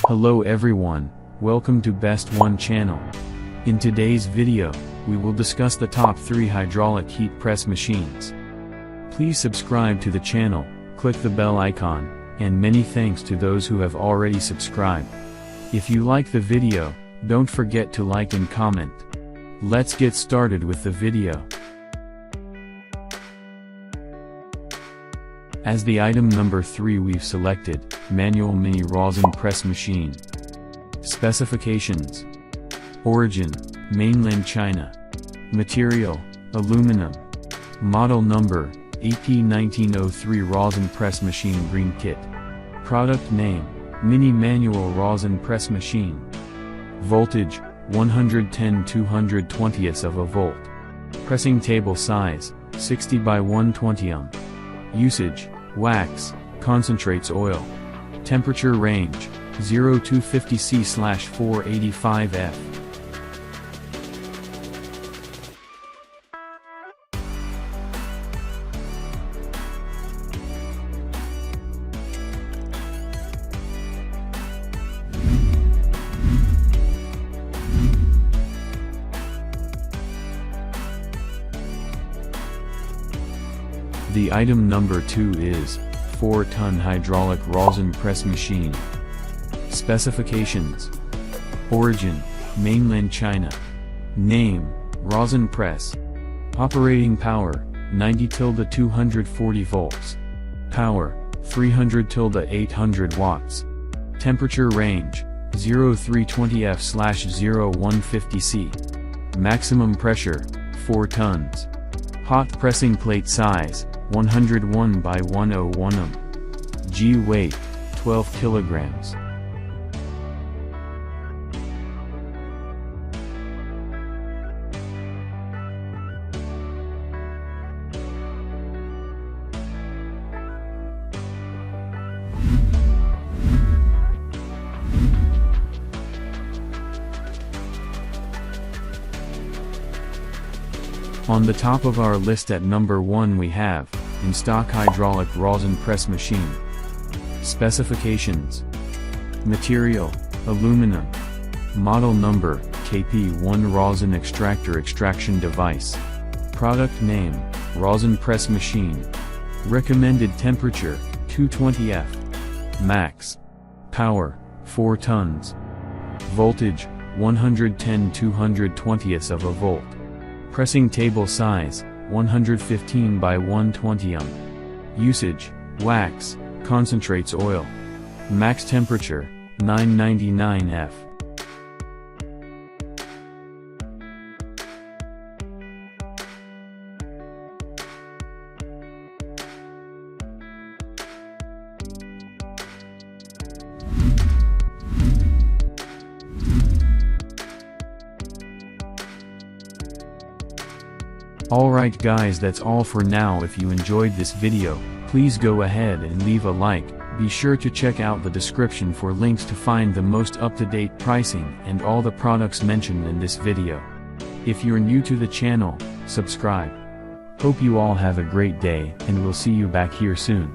Hello everyone, welcome to Best One channel. In today's video, we will discuss the top 3 hydraulic heat press machines. Please subscribe to the channel, click the bell icon, and many thanks to those who have already subscribed. If you like the video, don't forget to like and comment. Let's get started with the video. As the item number 3 we've selected, manual mini rosin press machine. Specifications. Origin, mainland China. Material, aluminum. Model number, AP1903 rosin press machine green kit. Product name, mini manual rosin press machine. Voltage, 110/220ths of a volt. Pressing table size, 60 by 120 ohm. Usage, wax, concentrates oil. Temperature range, 0 to 50 C/485 F. The item number 2 is 4-ton hydraulic rosin press machine. Specifications. Origin, mainland China. Name, rosin press. Operating power, 90-240 volts. Power, 300-800 watts. Temperature range, 0320 F/0150 C. Maximum pressure, 4 tons. Hot pressing plate size, 101 by 101 ohm. G weight, 12 kilograms. On the top of our list at number 1 we have, in stock hydraulic rosin press machine. Specifications. Material, aluminum. Model number, KP1 rosin extractor extraction device. Product name, rosin press machine. Recommended temperature, 220 F. Max. Power, 4 tons. Voltage, 110/220ths of a volt. Pressing table size, 115 by 120 ohm. Usage, wax, concentrates oil. Max temperature, 999 F. Alright guys, that's all for now. If you enjoyed this video, please go ahead and leave a like. Be sure to check out the description for links to find the most up-to-date pricing and all the products mentioned in this video. If you're new to the channel, subscribe. Hope you all have a great day and we'll see you back here soon.